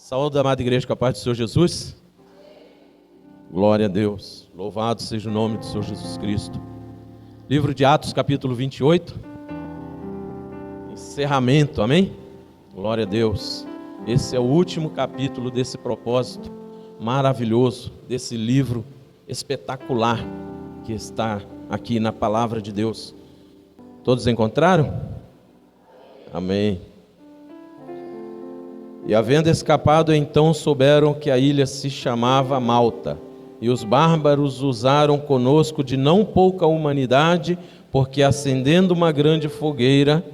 Saúde, amada igreja, com a paz do Senhor Jesus. Glória a Deus. Louvado seja o nome do Senhor Jesus Cristo. Livro de Atos, capítulo 28. Encerramento, amém? Glória a Deus. Esse é o último capítulo desse propósito maravilhoso, desse livro espetacular que está aqui na palavra de Deus. Todos encontraram? Amém. E havendo escapado, então souberam que a ilha se chamava Malta. E os bárbaros usaram conosco de não pouca humanidade, porque acendendo uma grande fogueira,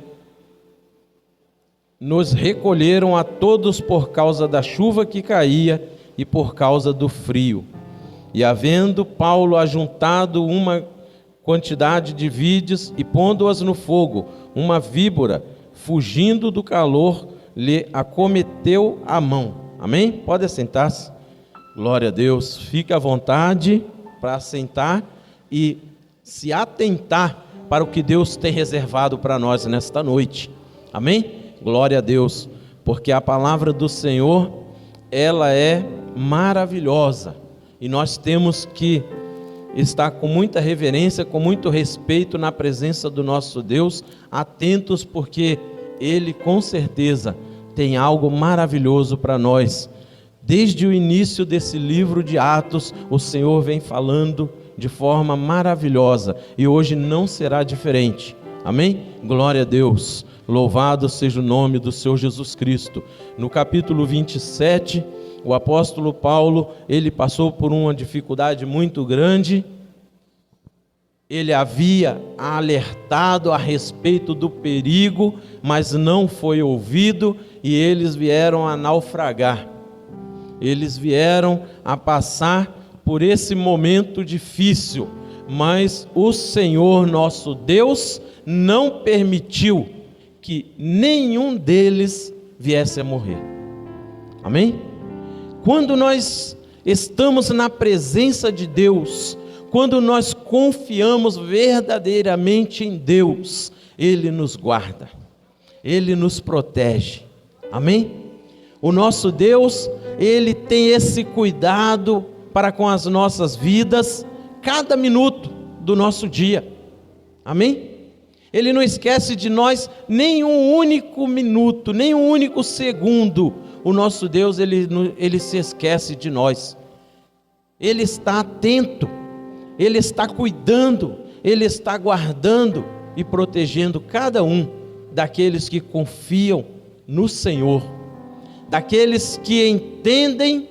nos recolheram a todos por causa da chuva que caía e por causa do frio. E havendo Paulo ajuntado uma quantidade de vides e pondo-as no fogo, uma víbora, fugindo do calor, lhe acometeu a mão. Amém? Pode assentar-se. Glória a Deus. Fique à vontade para assentar e se atentar para o que Deus tem reservado para nós nesta noite. Amém? Glória a Deus. Porque a palavra do Senhor, ela é maravilhosa. E nós temos que estar com muita reverência, com muito respeito na presença do nosso Deus, atentos, porque Ele com certeza tem algo maravilhoso para nós. Desde o início desse livro de Atos, o Senhor vem falando de forma maravilhosa e hoje não será diferente. Amém? Glória a Deus. Louvado seja o nome do Senhor Jesus Cristo. No capítulo 27, o apóstolo Paulo, ele passou por uma dificuldade muito grande. Ele havia alertado a respeito do perigo, mas não foi ouvido e eles vieram a naufragar. Eles vieram a passar por esse momento difícil, mas o Senhor nosso Deus não permitiu que nenhum deles viesse a morrer. Amém? Quando nós estamos na presença de Deus, quando nós confiamos verdadeiramente em Deus, Ele nos guarda, Ele nos protege. Amém? O nosso Deus, Ele tem esse cuidado para com as nossas vidas, cada minuto do nosso dia. Amém? Ele não esquece de nós nem um único minuto, nem um único segundo. O nosso Deus, Ele se esquece de nós. Ele está atento. Ele está cuidando, Ele está guardando e protegendo cada um daqueles que confiam no Senhor, daqueles que entendem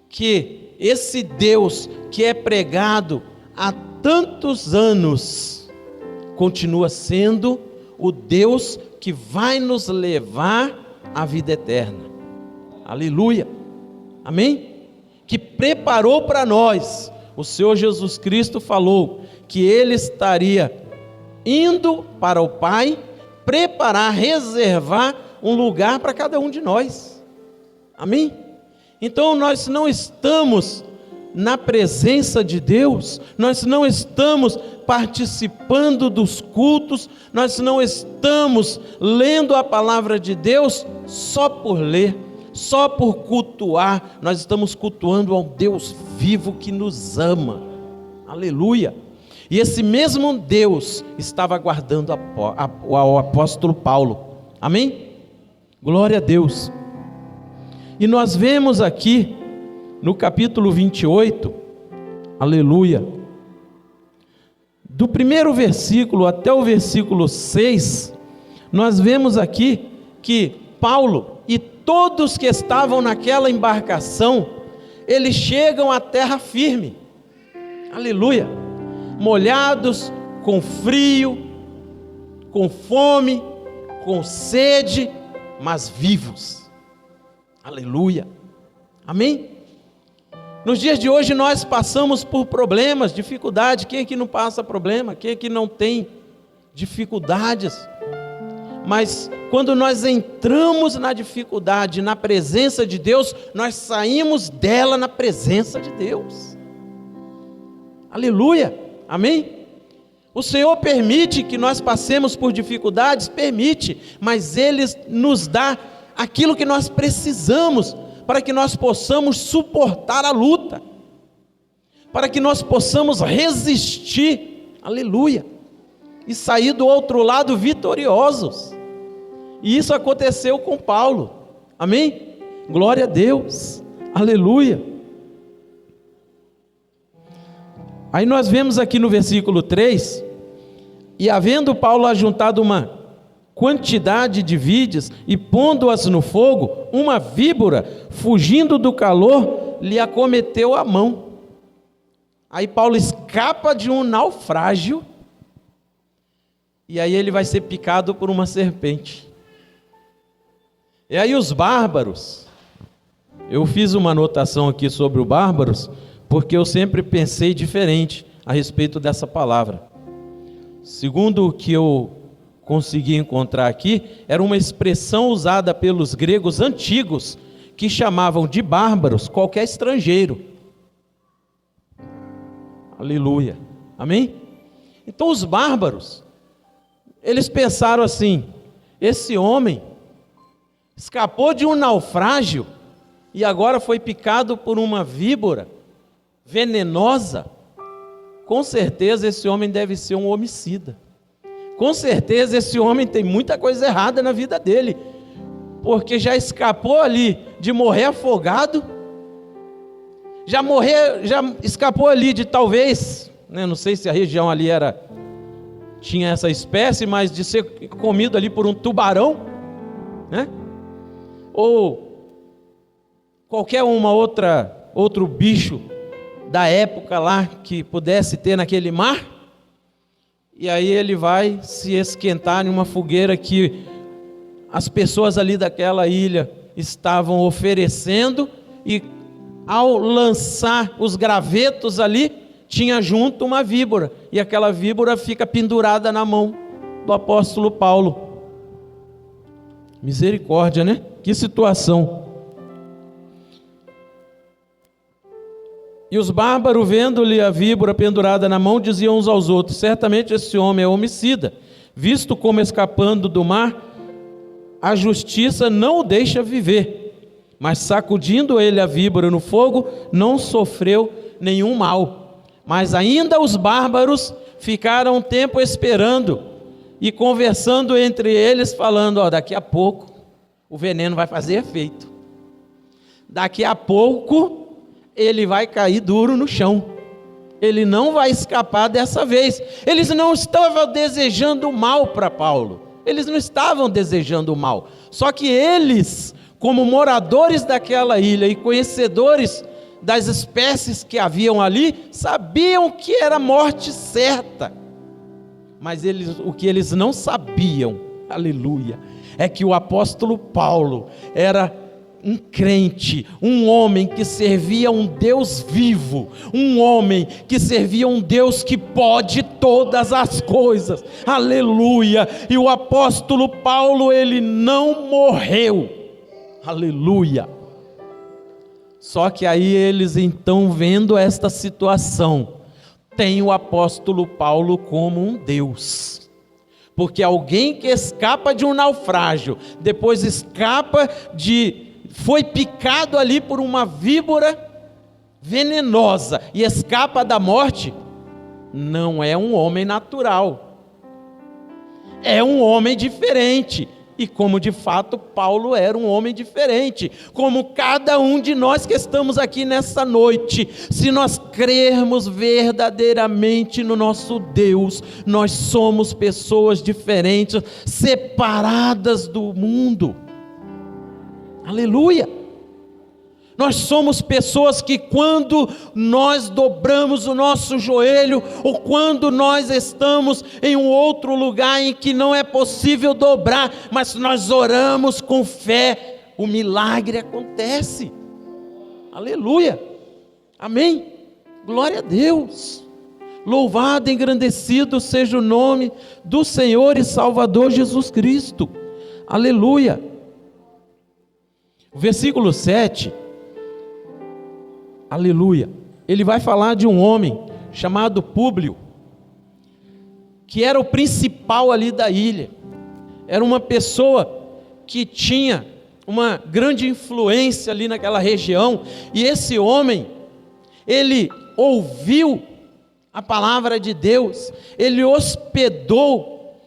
que esse Deus que é pregado há tantos anos, continua sendo o Deus que vai nos levar à vida eterna. Aleluia, amém? Que preparou para nós. O Senhor Jesus Cristo falou que Ele estaria indo para o Pai, preparar, reservar um lugar para cada um de nós. Amém? Então nós não estamos na presença de Deus, nós não estamos participando dos cultos, nós não estamos lendo a palavra de Deus só por ler, só por cultuar. Nós estamos cultuando ao Deus vivo que nos ama. Aleluia. E esse mesmo Deus estava guardando ao apóstolo Paulo. Amém? Glória a Deus. E nós vemos aqui no capítulo 28, aleluia, do primeiro versículo até o versículo 6, nós vemos aqui que Paulo e todos que estavam naquela embarcação, eles chegam à terra firme, aleluia, molhados, com frio, com fome, com sede, mas vivos, aleluia, amém? Nos dias de hoje nós passamos por problemas, dificuldades. Quem aqui não passa problema? Quem aqui não tem dificuldades? Mas quando nós entramos na dificuldade, na presença de Deus, nós saímos dela na presença de Deus. Aleluia, amém? O Senhor permite que nós passemos por dificuldades, permite, mas Ele nos dá aquilo que nós precisamos para que nós possamos suportar a luta, para que nós possamos resistir, aleluia, e sair do outro lado vitoriosos. E isso aconteceu com Paulo, amém? Glória a Deus, aleluia. Aí nós vemos aqui no versículo 3, e havendo Paulo ajuntado uma quantidade de vides e pondo-as no fogo, uma víbora, fugindo do calor, lhe acometeu a mão. Aí Paulo escapa de um naufrágio, e aí ele vai ser picado por uma serpente. E aí os bárbaros, eu fiz uma anotação aqui sobre os bárbaros, porque eu sempre pensei diferente a respeito dessa palavra. Segundo o que eu consegui encontrar aqui, era uma expressão usada pelos gregos antigos, que chamavam de bárbaros qualquer estrangeiro. Aleluia, amém? Então os bárbaros, eles pensaram assim: esse homem escapou de um naufrágio e agora foi picado por uma víbora venenosa. Com certeza esse homem deve ser um homicida. Com certeza esse homem tem muita coisa errada na vida dele, porque já escapou ali de morrer afogado, já escapou ali de talvez, não sei se a região ali tinha essa espécie, mas de ser comido ali por um tubarão, né? Ou qualquer outro bicho da época lá que pudesse ter naquele mar. E aí ele vai se esquentar em uma fogueira que as pessoas ali daquela ilha estavam oferecendo, e ao lançar os gravetos ali, tinha junto uma víbora, e aquela víbora fica pendurada na mão do apóstolo Paulo. Misericórdia, né? Que situação. E os bárbaros, vendo-lhe a víbora pendurada na mão, diziam uns aos outros: certamente esse homem é homicida, visto como escapando do mar, a justiça não o deixa viver. Mas sacudindo ele a víbora no fogo, não sofreu nenhum mal. Mas ainda os bárbaros ficaram um tempo esperando e conversando entre eles, falando: daqui a pouco o veneno vai fazer efeito, daqui a pouco ele vai cair duro no chão, ele não vai escapar dessa vez. Eles não estavam desejando mal para Paulo, eles não estavam desejando mal, só que eles, como moradores daquela ilha e conhecedores das espécies que haviam ali, sabiam que era morte certa. Mas o que eles não sabiam, aleluia, é que o apóstolo Paulo era um crente, um homem que servia um Deus vivo, um homem que servia um Deus que pode todas as coisas, aleluia. E o apóstolo Paulo, ele não morreu, aleluia. Só que aí eles então, vendo esta situação, tem o apóstolo Paulo como um Deus, porque alguém que escapa de um naufrágio, depois foi picado ali por uma víbora venenosa e escapa da morte, não é um homem natural, é um homem diferente. E como de fato Paulo era um homem diferente, como cada um de nós que estamos aqui nessa noite, se nós crermos verdadeiramente no nosso Deus, nós somos pessoas diferentes, separadas do mundo, aleluia. Nós somos pessoas que, quando nós dobramos o nosso joelho, ou quando nós estamos em um outro lugar em que não é possível dobrar, mas nós oramos com fé, o milagre acontece, aleluia, amém, glória a Deus, louvado e engrandecido seja o nome do Senhor e Salvador Jesus Cristo, aleluia. O versículo 7, aleluia, ele vai falar de um homem chamado Públio, que era o principal ali da ilha, era uma pessoa que tinha uma grande influência ali naquela região, e esse homem, ele ouviu a palavra de Deus, ele hospedou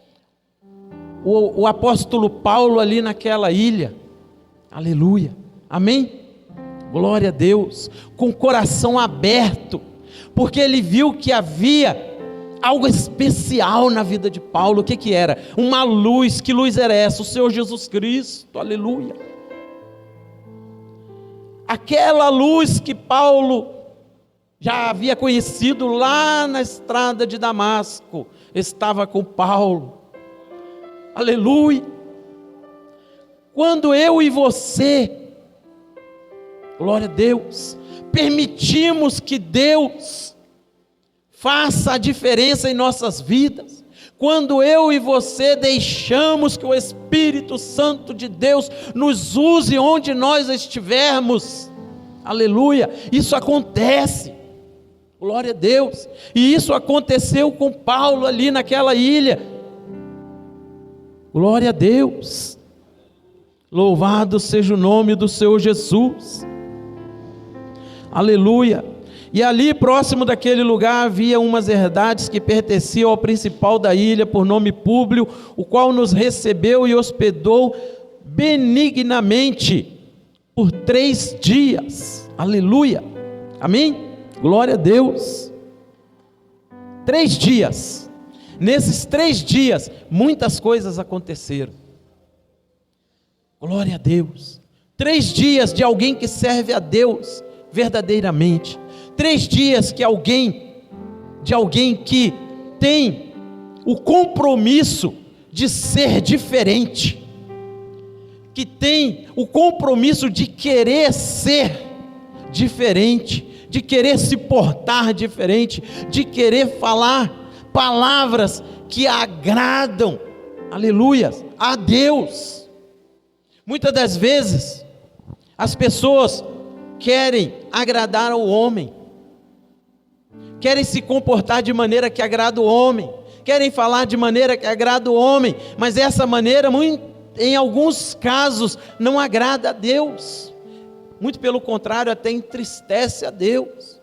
o apóstolo Paulo ali naquela ilha, aleluia, amém? Glória a Deus, com o coração aberto, porque ele viu que havia algo especial na vida de Paulo. O que era? Uma luz. Que luz era essa? O Senhor Jesus Cristo, aleluia. Aquela luz que Paulo já havia conhecido lá na estrada de Damasco, estava com Paulo, aleluia. Quando eu e você, glória a Deus, permitimos que Deus faça a diferença em nossas vidas, quando eu e você deixamos que o Espírito Santo de Deus nos use onde nós estivermos, aleluia, isso acontece, glória a Deus. E isso aconteceu com Paulo ali naquela ilha, glória a Deus, louvado seja o nome do Senhor Jesus, aleluia. E ali próximo daquele lugar havia umas herdades que pertenciam ao principal da ilha, por nome Públio, o qual nos recebeu e hospedou benignamente por 3 dias, aleluia, amém? Glória a Deus. 3 dias, nesses 3 dias, muitas coisas aconteceram, glória a Deus. 3 dias de alguém que serve a Deus verdadeiramente, 3 dias de alguém que tem o compromisso de ser diferente, que tem o compromisso de querer ser diferente, de querer se portar diferente, de querer falar palavras que agradam, aleluia, a Deus. Muitas das vezes as pessoas querem agradar ao homem, querem se comportar de maneira que agrada o homem, querem falar de maneira que agrada o homem, mas essa maneira, em alguns casos, não agrada a Deus, muito pelo contrário, até entristece a Deus.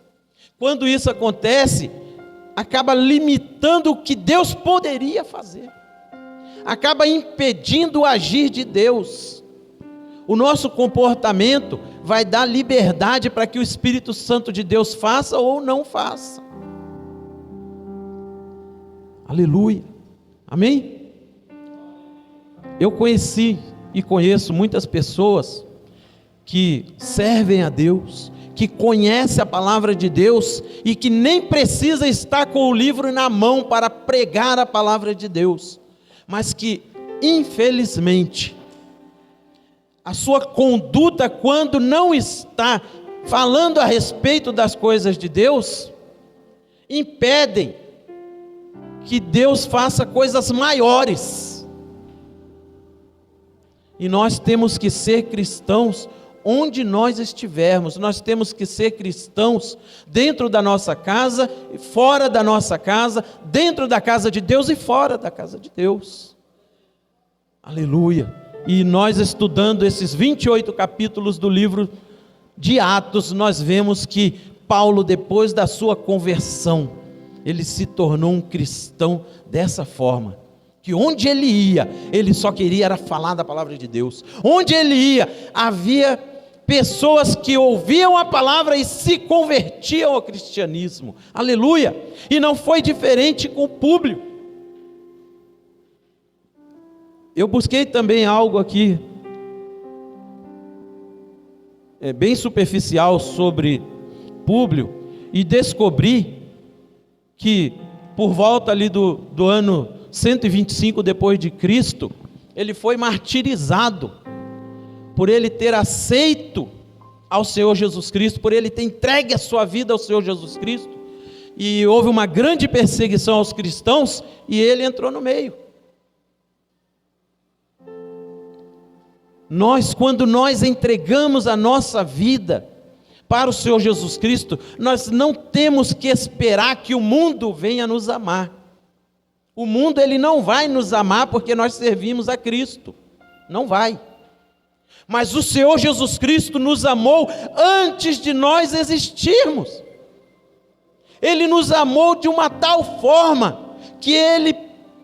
Quando isso acontece, acaba limitando o que Deus poderia fazer, acaba impedindo o agir de Deus. O nosso comportamento vai dar liberdade para que o Espírito Santo de Deus faça ou não faça. Aleluia, amém? Eu conheci e conheço muitas pessoas que servem a Deus, que conhecem a palavra de Deus e que nem precisa estar com o livro na mão para pregar a palavra de Deus, mas que infelizmente a sua conduta, quando não está falando a respeito das coisas de Deus, impedem que Deus faça coisas maiores. E nós temos que ser cristãos onde nós estivermos, nós temos que ser cristãos dentro da nossa casa, fora da nossa casa, dentro da casa de Deus e fora da casa de Deus, aleluia. E nós estudando esses 28 capítulos do livro de Atos, nós vemos que Paulo, depois da sua conversão, ele se tornou um cristão dessa forma, que onde ele ia, ele só queria era falar da palavra de Deus. Onde ele ia, havia pessoas que ouviam a palavra e se convertiam ao cristianismo, aleluia. E não foi diferente com o Públio. Eu busquei também algo aqui, bem superficial sobre Públio, e descobri que por volta ali do ano 125 depois de Cristo, ele foi martirizado, por ele ter aceito ao Senhor Jesus Cristo, por ele ter entregue a sua vida ao Senhor Jesus Cristo, e houve uma grande perseguição aos cristãos, e ele entrou no meio. Quando nós entregamos a nossa vida para o Senhor Jesus Cristo, nós não temos que esperar que o mundo venha nos amar. O mundo ele não vai nos amar porque nós servimos a Cristo, não vai. Mas o Senhor Jesus Cristo nos amou antes de nós existirmos. Ele nos amou de uma tal forma que Ele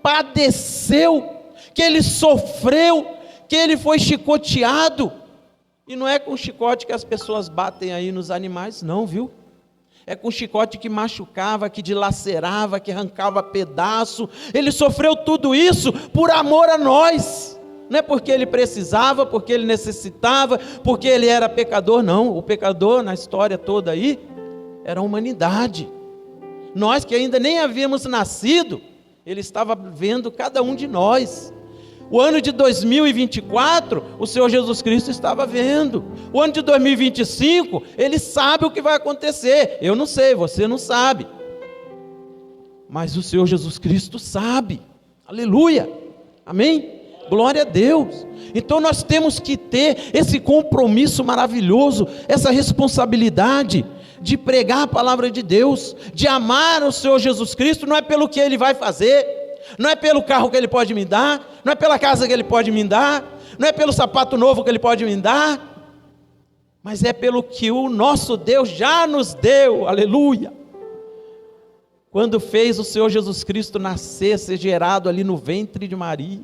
padeceu, que Ele sofreu, que Ele foi chicoteado. E não é com chicote que as pessoas batem aí nos animais, não, viu? É com chicote que machucava, que dilacerava, que arrancava pedaço. Ele sofreu tudo isso por amor a nós. Não é porque Ele precisava, porque Ele necessitava, porque Ele era pecador, não. O pecador, na história toda aí, era a humanidade. Nós que ainda nem havíamos nascido, Ele estava vendo cada um de nós. O ano de 2024, o Senhor Jesus Cristo estava vendo. O ano de 2025, Ele sabe o que vai acontecer. Eu não sei, você não sabe. Mas o Senhor Jesus Cristo sabe. Aleluia. Amém? Glória a Deus. Então nós temos que ter esse compromisso maravilhoso, essa responsabilidade de pregar a palavra de Deus, de amar o Senhor Jesus Cristo. Não é pelo que Ele vai fazer, não é pelo carro que Ele pode me dar, não é pela casa que Ele pode me dar, não é pelo sapato novo que Ele pode me dar, mas é pelo que o nosso Deus já nos deu. Aleluia. Quando fez o Senhor Jesus Cristo nascer, ser gerado ali no ventre de Maria,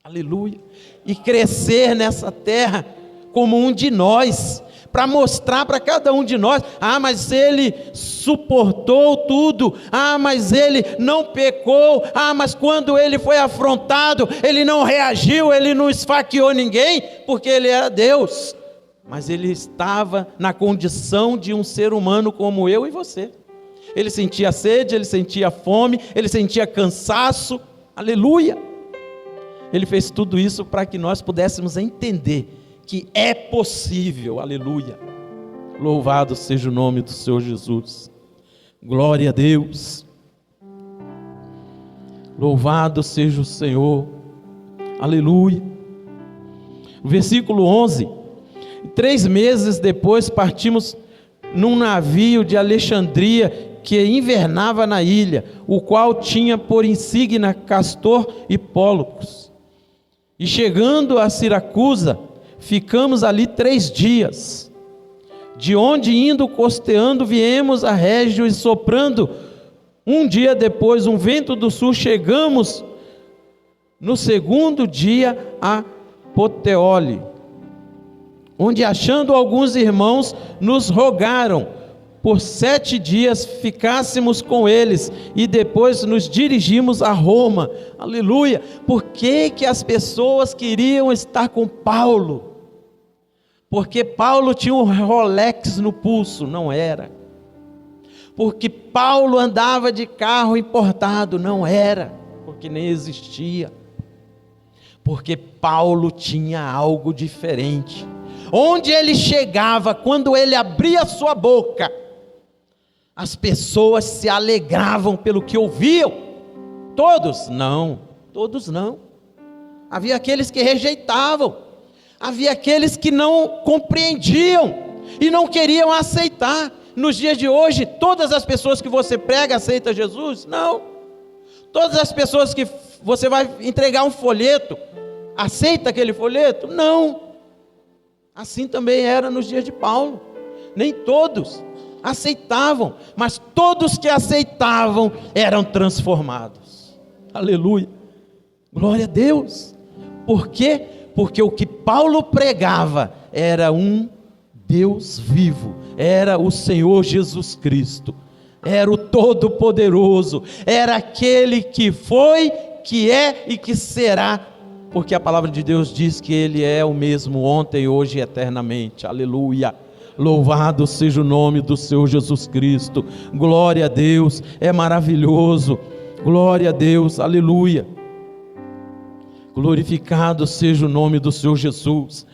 aleluia, e crescer nessa terra como um de nós, para mostrar para cada um de nós: ah, mas Ele suportou tudo, ah, mas Ele não pecou, ah, mas quando Ele foi afrontado, Ele não reagiu, Ele não esfaqueou ninguém, porque Ele era Deus, mas Ele estava na condição de um ser humano como eu e você. Ele sentia sede, Ele sentia fome, Ele sentia cansaço, aleluia. Ele fez tudo isso para que nós pudéssemos entender que é possível, aleluia. Louvado seja o nome do Senhor Jesus. Glória a Deus. Louvado seja o Senhor. Aleluia. Versículo 11. 3 meses depois partimos num navio de Alexandria que invernava na ilha, o qual tinha por insígnia Castor e Pólux. E chegando a Siracusa, ficamos ali 3 dias, de onde indo costeando viemos a Régio, e soprando um dia depois um vento do sul, chegamos no 2º dia a Puteoli, onde achando alguns irmãos nos rogaram por 7 dias ficássemos com eles, e depois nos dirigimos a Roma. Aleluia. Por que que as pessoas queriam estar com Paulo? Porque Paulo tinha um Rolex no pulso? Não era. Porque Paulo andava de carro importado? Não era, porque nem existia. Porque Paulo tinha algo diferente. Onde ele chegava, quando ele abria a sua boca, as pessoas se alegravam pelo que ouviam. Todos? Não, todos não. Havia aqueles que rejeitavam, havia aqueles que não compreendiam e não queriam aceitar. Nos dias de hoje, todas as pessoas que você prega aceitam Jesus? Não. Todas as pessoas que você vai entregar um folheto, aceita aquele folheto? Não. Assim também era nos dias de Paulo. Nem todos aceitavam, mas todos que aceitavam eram transformados. Aleluia. Glória a Deus. Por quê? Porque o que Paulo pregava era um Deus vivo, era o Senhor Jesus Cristo, era o Todo-Poderoso, era aquele que foi, que é e que será, porque a palavra de Deus diz que Ele é o mesmo ontem, hoje e eternamente. Aleluia. Louvado seja o nome do Senhor Jesus Cristo. Glória a Deus, é maravilhoso. Glória a Deus, aleluia. Glorificado seja o nome do Senhor Jesus.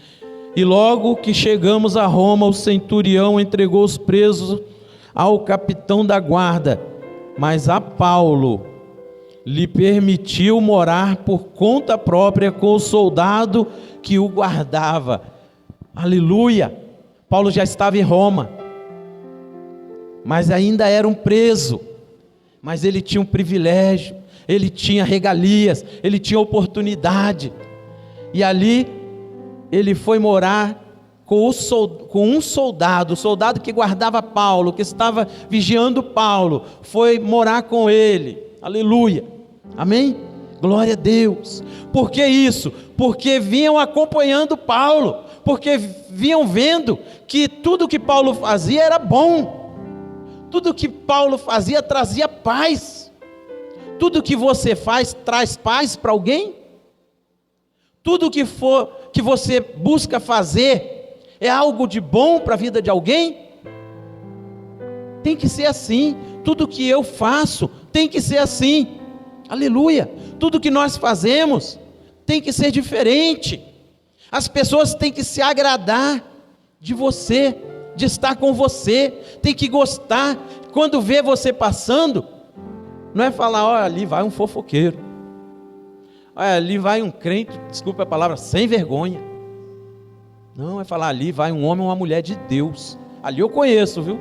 E logo que chegamos a Roma, o centurião entregou os presos ao capitão da guarda, mas a Paulo lhe permitiu morar por conta própria com o soldado que o guardava. Aleluia. Paulo já estava em Roma, mas ainda era um preso, mas ele tinha um privilégio, ele tinha regalias, ele tinha oportunidade, e ali ele foi morar com um soldado, o soldado que guardava Paulo, que estava vigiando Paulo, foi morar com ele. Aleluia, amém? Glória a Deus. Por que isso? Porque vinham acompanhando Paulo, porque vinham vendo que tudo que Paulo fazia era bom, tudo que Paulo fazia trazia paz. Tudo que você faz traz paz para alguém? Tudo que você busca fazer é algo de bom para a vida de alguém? Tem que ser assim. Tudo que eu faço tem que ser assim. Aleluia. Tudo que nós fazemos tem que ser diferente. As pessoas têm que se agradar de você, de estar com você, tem que gostar. Quando vê você passando, não é falar, olha, ali vai um fofoqueiro, olha, ali vai um crente, desculpa a palavra, sem vergonha. Não, é falar, ali vai um homem ou uma mulher de Deus. Ali eu conheço, viu?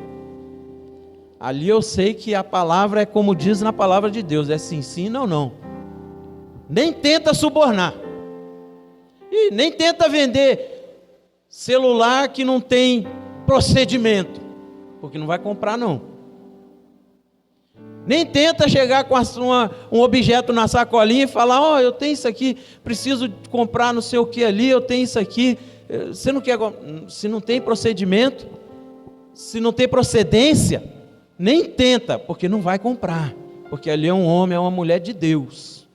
Ali eu sei que a palavra é como diz na palavra de Deus, é sim, sim, não, não. Nem tenta subornar. E nem tenta vender celular que não tem procedimento, porque não vai comprar não. Nem tenta chegar com um objeto na sacolinha e falar, ó, eu tenho isso aqui, preciso comprar não sei o que ali, eu tenho isso aqui. Você não quer, se não tem procedimento, se não tem procedência, nem tenta, porque não vai comprar, porque ali é um homem, é uma mulher de Deus.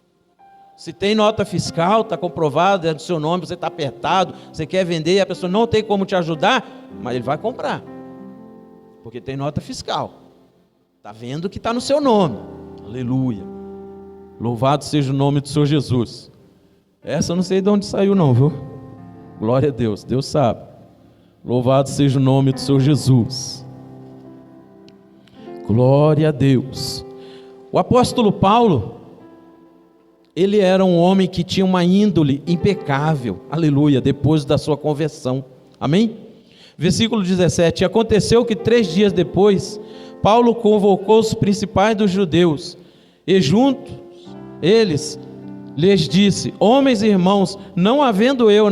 Se tem nota fiscal, está comprovado, é do seu nome, você está apertado, você quer vender e a pessoa não tem como te ajudar, mas ele vai comprar, porque tem nota fiscal, está vendo que está no seu nome. Aleluia, louvado seja o nome do Senhor Jesus. Essa eu não sei de onde saiu não, viu? Glória a Deus, Deus sabe. Louvado seja o nome do Senhor Jesus. Glória a Deus. O apóstolo Paulo, ele era um homem que tinha uma índole impecável, aleluia, depois da sua conversão, amém? Versículo 17, aconteceu que 3 dias depois, Paulo convocou os principais dos judeus, e juntos eles lhes disse, homens e irmãos, não havendo eu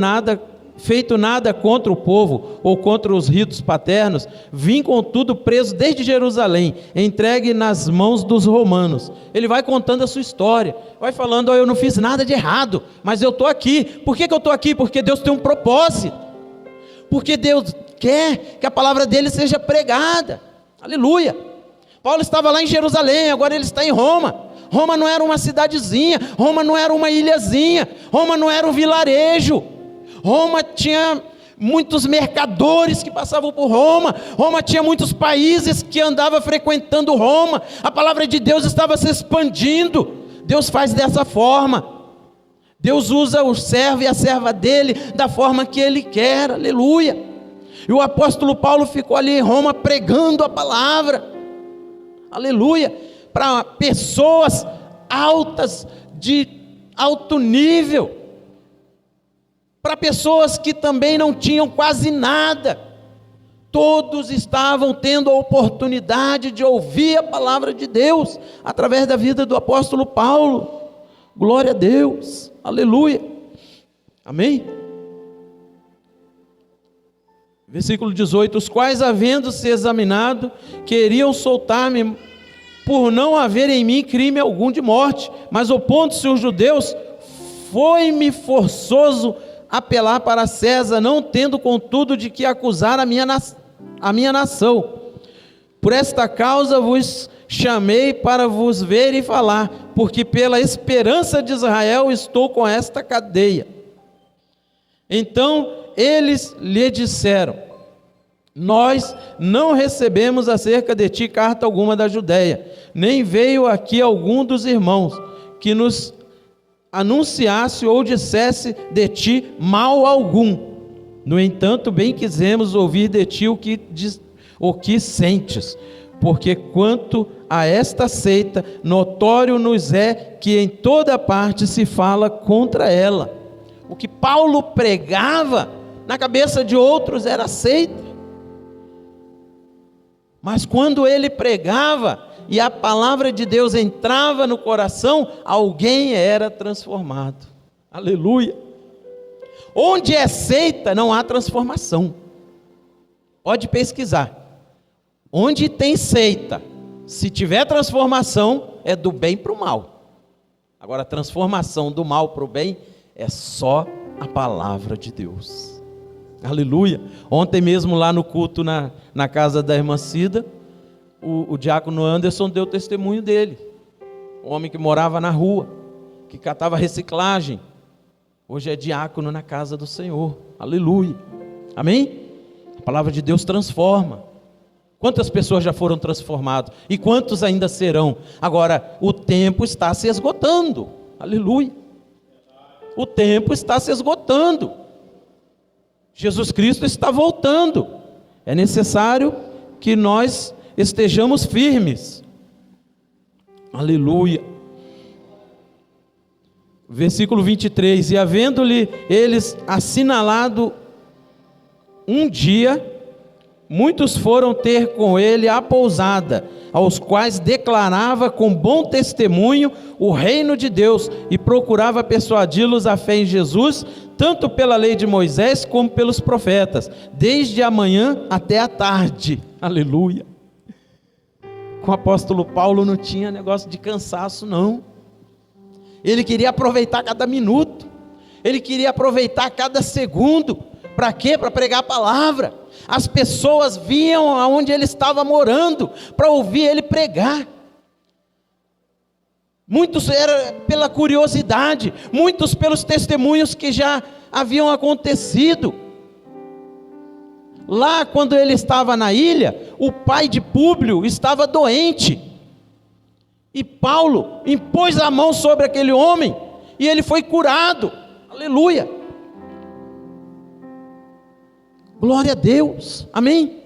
feito nada contra o povo, ou contra os ritos paternos, vim contudo preso desde Jerusalém, entregue nas mãos dos romanos. Ele vai contando a sua história, vai falando, eu não fiz nada de errado, mas eu estou aqui. Por que eu estou aqui? Porque Deus tem um propósito, porque Deus quer que a palavra dele seja pregada, aleluia. Paulo estava lá em Jerusalém, agora ele está em Roma. Roma não era uma cidadezinha, Roma não era uma ilhazinha, Roma não era um vilarejo. Roma tinha muitos mercadores que passavam por Roma, Roma tinha muitos países que andavam frequentando Roma, a palavra de Deus estava se expandindo. Deus faz dessa forma, Deus usa o servo e a serva dele da forma que ele quer, aleluia. E o apóstolo Paulo ficou ali em Roma pregando a palavra, aleluia, para pessoas altas, de alto nível, para pessoas que também não tinham quase nada. Todos estavam tendo a oportunidade de ouvir a palavra de Deus, através da vida do apóstolo Paulo. Glória a Deus, aleluia, amém? Versículo 18, os quais havendo-se examinado, queriam soltar-me, por não haver em mim crime algum de morte, mas opondo-se os judeus, foi-me forçoso apelar para César, não tendo contudo de que acusar a minha nação. Por esta causa vos chamei para vos ver e falar, porque pela esperança de Israel estou com esta cadeia. Então eles lhe disseram, nós não recebemos acerca de ti carta alguma da Judéia, nem veio aqui algum dos irmãos que nos anunciasse ou dissesse de ti mal algum. No entanto, bem quisemos ouvir de ti o que sentes, porque quanto a esta seita, notório nos é que em toda parte se fala contra ela. O que Paulo pregava na cabeça de outros era seita, mas quando ele pregava e a palavra de Deus entrava no coração, alguém era transformado, aleluia. Onde é seita, não há transformação. Pode pesquisar. Onde tem seita, se tiver transformação, é do bem para o mal. Agora, a transformação do mal para o bem é só a palavra de Deus. Aleluia. Ontem mesmo lá no culto na casa da irmã Cida, o diácono Anderson deu testemunho dele. Um homem que morava na rua, que catava reciclagem. Hoje é diácono na casa do Senhor. Aleluia. Amém? A palavra de Deus transforma. Quantas pessoas já foram transformadas? E quantos ainda serão? Agora, o tempo está se esgotando. Aleluia. O tempo está se esgotando. Jesus Cristo está voltando. É necessário que nós estejamos firmes. Aleluia. Versículo 23. E havendo-lhe eles assinalado um dia, muitos foram ter com ele à pousada, aos quais declarava com bom testemunho o reino de Deus, e procurava persuadi-los à fé em Jesus, tanto pela lei de Moisés, como pelos profetas, desde a manhã até a tarde. Aleluia. Com o apóstolo Paulo não tinha negócio de cansaço, não. Ele queria aproveitar cada minuto, ele queria aproveitar cada segundo. Para quê? Para pregar a palavra. As pessoas vinham aonde ele estava morando para ouvir ele pregar. Muitos era pela curiosidade, muitos pelos testemunhos que já haviam acontecido. Lá quando ele estava na ilha, o pai de Públio estava doente. E Paulo impôs a mão sobre aquele homem e ele foi curado. Aleluia. Glória a Deus, amém?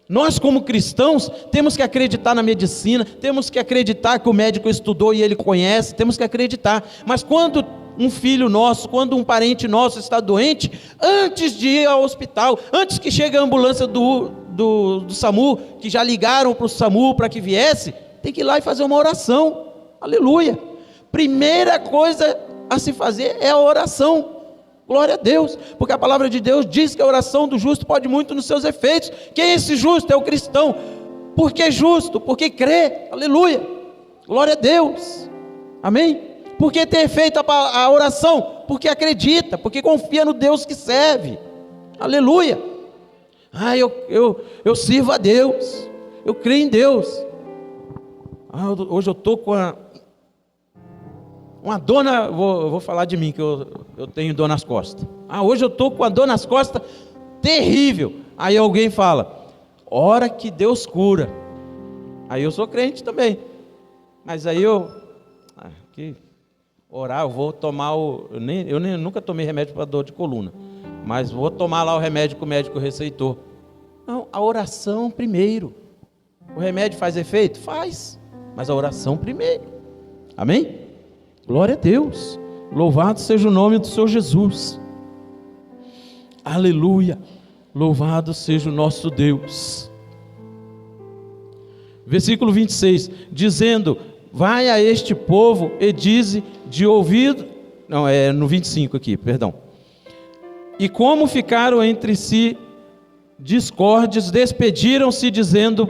Nós como cristãos temos que acreditar na medicina, temos que acreditar que o médico estudou e ele conhece, temos que acreditar. Mas quando um filho nosso, quando um parente nosso está doente, antes de ir ao hospital, antes que chegue a ambulância do SAMU, que já ligaram para o SAMU para que viesse, tem que ir lá e fazer uma oração. Aleluia. Primeira coisa a se fazer é a oração. Glória a Deus, porque a palavra de Deus diz que a oração do justo pode muito nos seus efeitos. Quem é esse justo? É o cristão. Por que justo? Porque crê. Aleluia. Glória a Deus. Amém? Por que tem feito a oração? Porque acredita, porque confia no Deus que serve. Aleluia. Eu sirvo a Deus, eu creio em Deus. Hoje eu estou com uma dor vou falar de mim, que eu tenho dor nas costas. Hoje eu estou com a dor nas costas terrível. Aí alguém fala, ora que Deus cura. Aí eu sou crente também. Mas aí orar, eu vou tomar eu nunca tomei remédio para dor de coluna. Mas vou tomar lá o remédio que o médico receitou. Não, a oração primeiro. O remédio faz efeito? Faz. Mas a oração primeiro. Amém? Glória a Deus, louvado seja o nome do Senhor Jesus. Aleluia, louvado seja o nosso Deus. Versículo 26, dizendo, vai a este povo e dize de ouvido, não, é no 25 aqui, perdão. E como ficaram entre si discórdias, despediram-se dizendo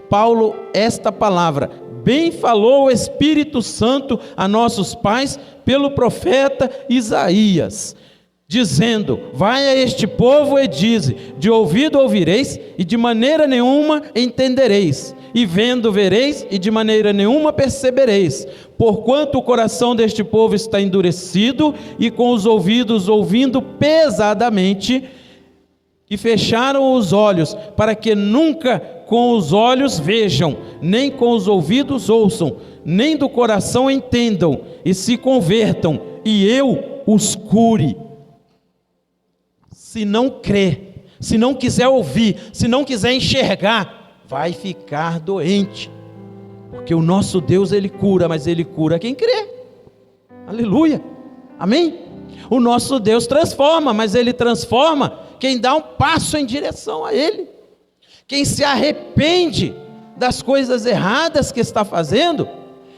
Paulo esta palavra, bem falou o Espírito Santo a nossos pais pelo profeta Isaías, dizendo, vai a este povo e dize, de ouvido ouvireis e de maneira nenhuma entendereis, e vendo vereis e de maneira nenhuma percebereis, porquanto o coração deste povo está endurecido e com os ouvidos ouvindo pesadamente, e fecharam os olhos para que nunca com os olhos vejam, nem com os ouvidos ouçam, nem do coração entendam, e se convertam, e eu os cure. Se não crer, se não quiser ouvir, se não quiser enxergar, vai ficar doente, porque o nosso Deus, Ele cura, mas Ele cura quem crê. Aleluia, amém? O nosso Deus transforma, mas Ele transforma quem dá um passo em direção a Ele. Quem se arrepende das coisas erradas que está fazendo,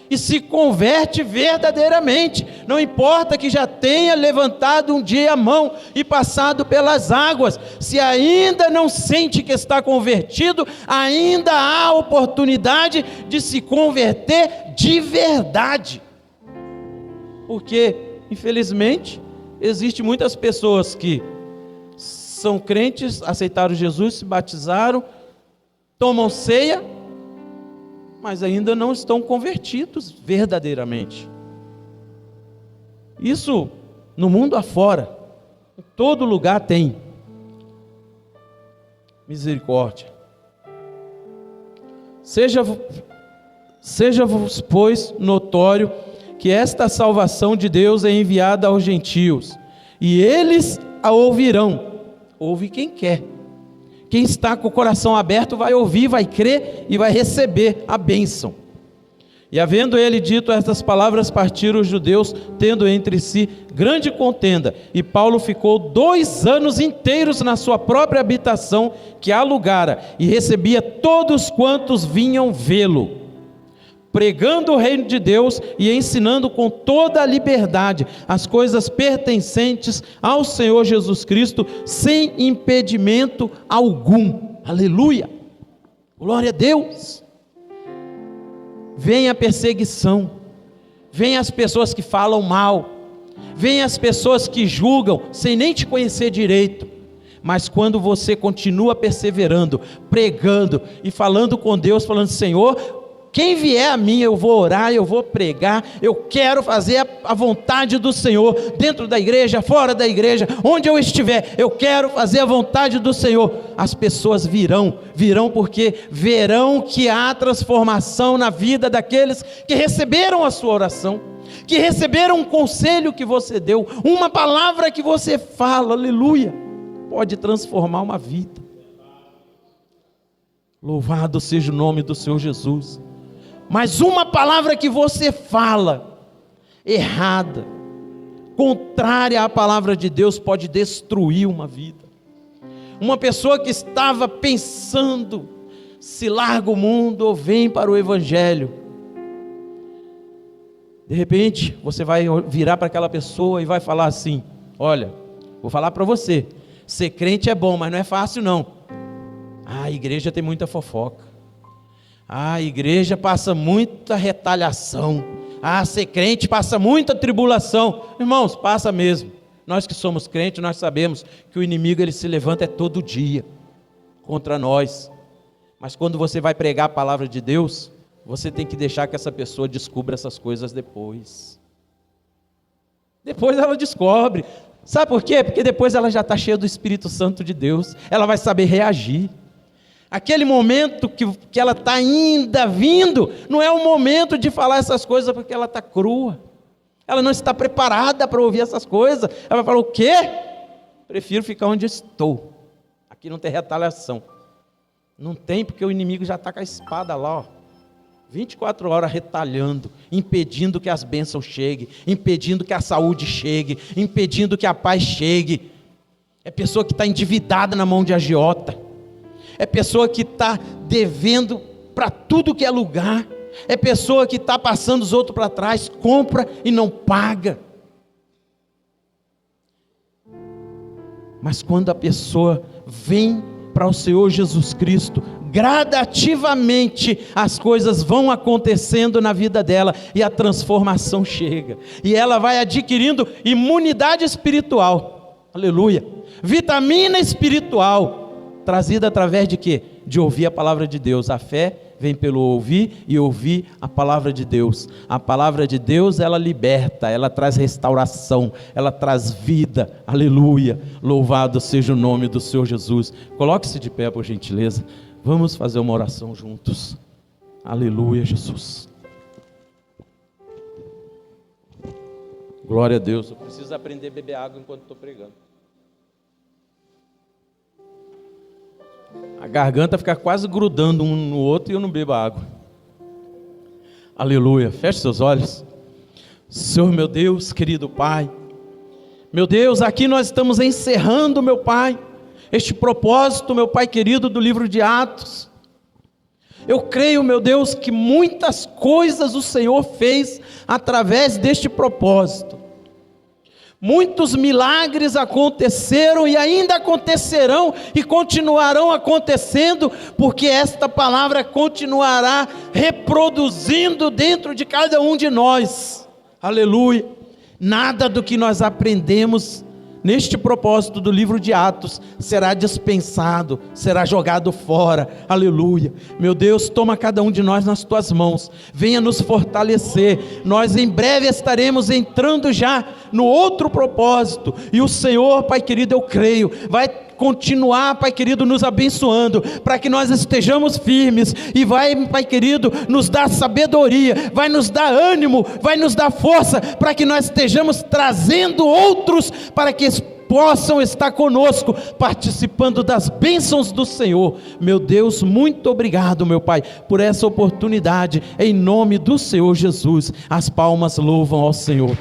e se converte verdadeiramente. Não importa que já tenha levantado um dia a mão e passado pelas águas, se ainda não sente que está convertido, ainda há oportunidade de se converter de verdade. Porque, infelizmente, existem muitas pessoas que são crentes, aceitaram Jesus, se batizaram, tomam ceia, mas ainda não estão convertidos verdadeiramente. Isso no mundo afora, em todo lugar tem. Misericórdia. Seja-vos, pois, notório que esta salvação de Deus é enviada aos gentios, e eles a ouvirão. Ouve quem quer. Quem está com o coração aberto vai ouvir, vai crer e vai receber a bênção. E havendo ele dito estas palavras, partiram os judeus, tendo entre si grande contenda. E Paulo ficou 2 anos inteiros na sua própria habitação, que alugara, e recebia todos quantos vinham vê-lo, pregando o reino de Deus e ensinando com toda a liberdade as coisas pertencentes ao Senhor Jesus Cristo, sem impedimento algum. Aleluia! Glória a Deus! Vem a perseguição, vem as pessoas que falam mal, vem as pessoas que julgam sem nem te conhecer direito. Mas quando você continua perseverando, pregando e falando com Deus, falando: Senhor, quem vier a mim, eu vou orar, eu vou pregar, eu quero fazer a vontade do Senhor, dentro da igreja, fora da igreja, onde eu estiver, eu quero fazer a vontade do Senhor. As pessoas virão porque verão que há transformação na vida daqueles que receberam a sua oração, que receberam um conselho que você deu, uma palavra que você fala, aleluia, pode transformar uma vida. Louvado seja o nome do Senhor Jesus. Mas uma palavra que você fala, errada, contrária à palavra de Deus, pode destruir uma vida. Uma pessoa que estava pensando, se larga o mundo ou vem para o Evangelho, de repente, você vai virar para aquela pessoa e vai falar assim: olha, vou falar para você, ser crente é bom, mas não é fácil não. A igreja tem muita fofoca. A igreja passa muita retaliação. Ser crente passa muita tribulação. Irmãos, passa mesmo. Nós que somos crentes, nós sabemos que o inimigo ele se levanta todo dia contra nós. Mas quando você vai pregar a palavra de Deus, você tem que deixar que essa pessoa descubra essas coisas depois. Depois ela descobre. Sabe por quê? Porque depois ela já está cheia do Espírito Santo de Deus. Ela vai saber reagir. Aquele momento que ela está ainda vindo, não é o momento de falar essas coisas, porque ela está crua. Ela não está preparada para ouvir essas coisas. Ela vai falar: o quê? Prefiro ficar onde estou. Aqui não tem retaliação. Não tem, porque o inimigo já está com a espada lá, ó, 24 horas retalhando, impedindo que as bênçãos cheguem, impedindo que a saúde chegue, impedindo que a paz chegue. É pessoa que está endividada na mão de agiota. É pessoa que está devendo para tudo que é lugar. É pessoa que está passando os outros para trás, compra e não paga. Mas quando a pessoa vem para o Senhor Jesus Cristo, gradativamente as coisas vão acontecendo na vida dela e a transformação chega. E ela vai adquirindo imunidade espiritual. Aleluia. Vitamina espiritual. Trazida através de quê? De ouvir a palavra de Deus. A fé vem pelo ouvir e ouvir a palavra de Deus. A palavra de Deus, ela liberta, ela traz restauração, ela traz vida. Aleluia. Louvado seja o nome do Senhor Jesus. Coloque-se de pé, por gentileza. Vamos fazer uma oração juntos. Aleluia, Jesus. Glória a Deus. Eu preciso aprender a beber água enquanto estou pregando. A garganta fica quase grudando um no outro e eu não bebo água. Aleluia. Feche seus olhos. Senhor meu Deus, querido Pai, meu Deus, aqui nós estamos encerrando, meu Pai, este propósito, meu Pai querido, do livro de Atos. Eu creio, meu Deus, que muitas coisas o Senhor fez através deste propósito. Muitos milagres aconteceram e ainda acontecerão e continuarão acontecendo, porque esta palavra continuará reproduzindo dentro de cada um de nós. Aleluia! Nada do que nós aprendemos neste propósito do livro de Atos será dispensado, será jogado fora. Aleluia. Meu Deus, toma cada um de nós nas tuas mãos, venha nos fortalecer. Nós em breve estaremos entrando já no outro propósito, e o Senhor, Pai querido, eu creio, vai continuar, Pai querido, nos abençoando, para que nós estejamos firmes, e vai, Pai querido, nos dar sabedoria, vai nos dar ânimo, vai nos dar força, para que nós estejamos trazendo outros, para que possam estar conosco, participando das bênçãos do Senhor. Meu Deus, muito obrigado, meu Pai, por essa oportunidade, em nome do Senhor Jesus. As palmas louvam ao Senhor.